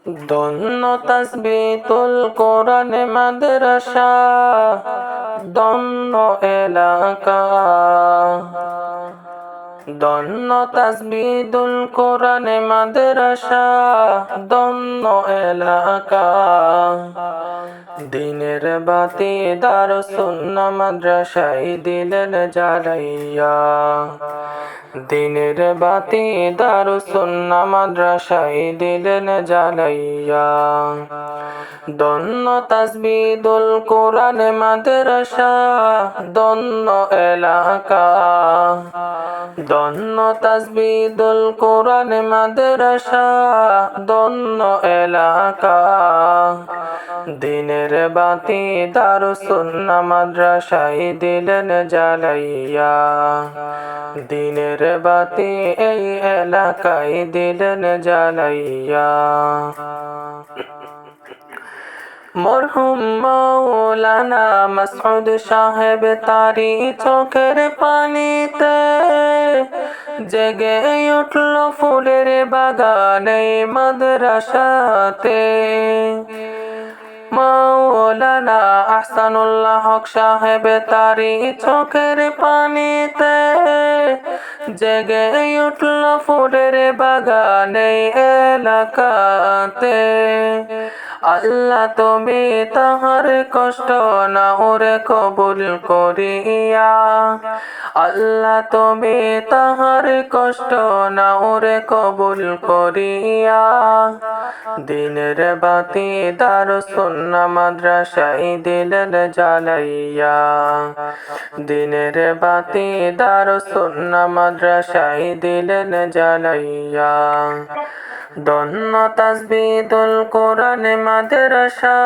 ধন্য তাসবিতুল কোরআন মাদ্রাসা, ধন্য এলাকা। ধন্য তাসবিতুল কোরআন মাদ্রাসা, ধন্য এলাকা। দিনের বাতি দারুস সুন্নাহ মাদ্রাসায় দিলেন জ্বালাইয়া। দিনের বাতি দারুস সুন্নাহ মাদ্রাসায় দিলেন জ্বালাইয়া। ধন্য তাসবিতুল কোরআন মাদ্রাসা, ধন্য এলাকা। ধন্য তাসবিতুল কোরআন মাদ্রাসা, ধন্য এলাকা। দিনের বাতি দারুস সুন্নাহ মাদ্রাসায় দিলেন জ্বালাইয়া। দিনের বাতি এই এলাকায় দিলেন জ্বালাইয়া। মরহুম মাওলানা মাসউদ সাহেব তারি চোখের পানিতে জেগে উঠল ফুলের বাগানে মাদ্রাসাতে। মাওলানা আহসানুল্লাহ হক সাহেব তারি চোখের পানিতে জেগে উঠল ফুলের বাগানে এলাকাতে। আল্লাহ তুমি তাহার কষ্ট না ওরে কবুল করিয়া। আল্লাহ তুমি তাহার কষ্ট না ওরে কবুল করিয়া। দিনের বাতি দারুস সুন্নাহ মাদ্রাসায় দিলেন জ্বালাইয়া। দিনের বাতি দারুস সুন্নাহ মাদ্রাসায় দিলেন জ্বালাইয়া। ধন্য তাসবিতুল কোরআন মাদ্রাসা,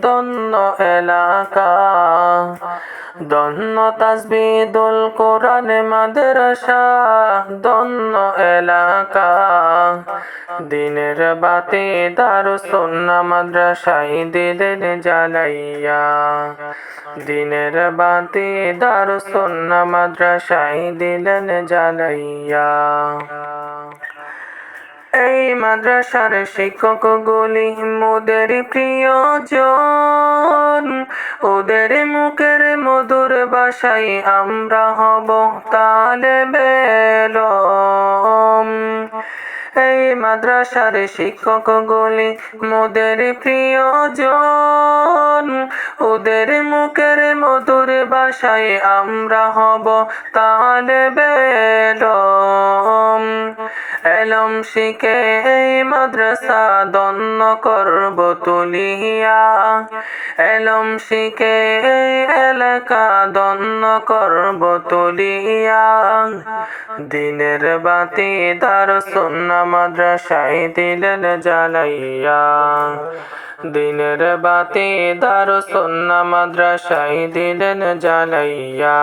ধন্য এলাকা। ধন্য তাসবিতুল কোরআন মাদ্রাসা, ধন্য এলাকা। দিনের বাতি দারুস সুন্নাহ মাদ্রাসায় দিলেন জ্বালাইয়া। দিনের বাতি দারুস সুন্নাহ মাদ্রাসায় দিলেন জ্বালাইয়া। এই মাদ্রাসার শিক্ষকগুলি মোদের প্রিয়জন। ওদের মুখের মধুর ভাষায় আমরা হব তালেবে ইলম। এই মাদ্রাসার শিক্ষকগুলি মোদের প্রিয়জন। ওদের মুখের মধুর ভাষায় আমরা হব তালেবে ইলম। এলম শিখে এই মাদ্রাসা ধন্য করব তুলিয়া। এলম শিখে এই এলাকা ধন্য করব তুলিয়া। দিনের বাতি দারুস সুন্নাহ মাদ্রাসায় দিলেন জ্বালাইয়া। দিনের বাতি দারুস সুন্নাহ মাদ্রাসায় দিলেন জ্বালাইয়া।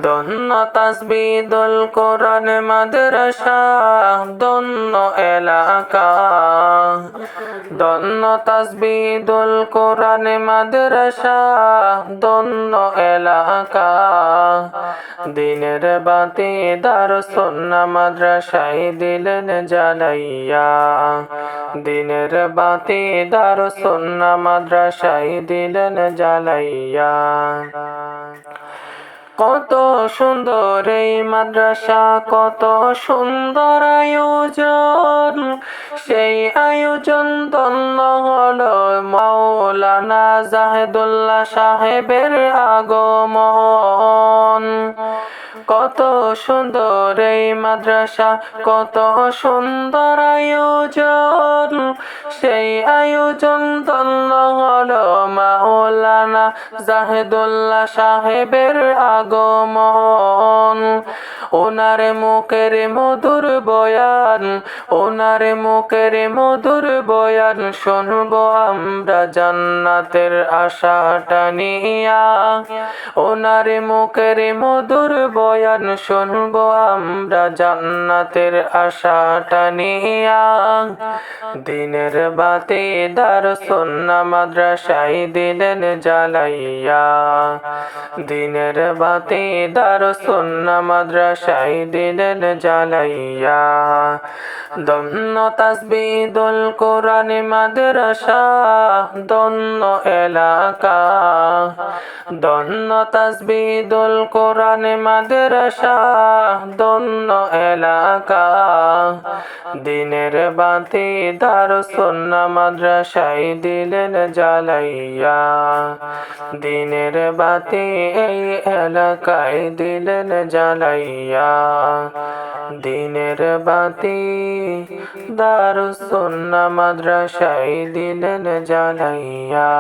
ধন্য তাসবিতুল কোরআন মাদ্রাসা, ধন্য এলাকা। ধন্য তাসবিতুল কোরআন মাদ্রাসা, ধন্য এলাকা। দিনের বাতি দারুস সুন্নাহ মাদ্রাসায় দিলেন জ্বালাইয়া। দিনের বাতি দারুস সুন্নাহ মাদ্রাসায় দিলেন জ্বালাইয়া। কত সুন্দর এই মাদ্রাসা, কত সুন্দর আয়োজন। সেই আয়োজন ধন্য হলো মাওলানা জাহিদুল্লাহ সাহেবের আগমন। কত সুন্দর এই মাদ্রাসা, কত সুন্দর আয়োজন। সেই আয়োজন ধন্য হলো মাওলানা জাহিদুল্লাহ সাহেবের আগমন। ওনার মুখের মধুর বয়ান, ওনার মুখের মধুর বয়ান শুনবো আমরা জান্নাতের আশাটা নিয়া। ওনার মুখের মধুর বয়ান শুনবো আমরা জান্নাতের আশাটা নিয়া। দিনের বাতি দারুস সুন্নাহ মাদ্রাসায় দিলেন জ্বালাইয়া। দিনের বাতি দারুস সুন্নাহ মাদ্রাসায় মাদ্রাসায় দিলেন জ্বালাইয়া। ধন্য তাসবিদুল কোরআন মাদ্রাসা, ধন্য এলাকা। ধন্য তাসবিদুল কোরআন মাদ্রাসা, ধন্য এলাকা। দিনের বাতি দারুস সুন্নাহ মাদ্রাসায় দিলেন জ্বালাইয়া। দিনের বাতি এই এলাকায় দিলেন জ্বালাইয়া। দিনের বাতি দারুস সুন্নাহ মাদ্রাসায় দিলেন জ্বালাইয়া।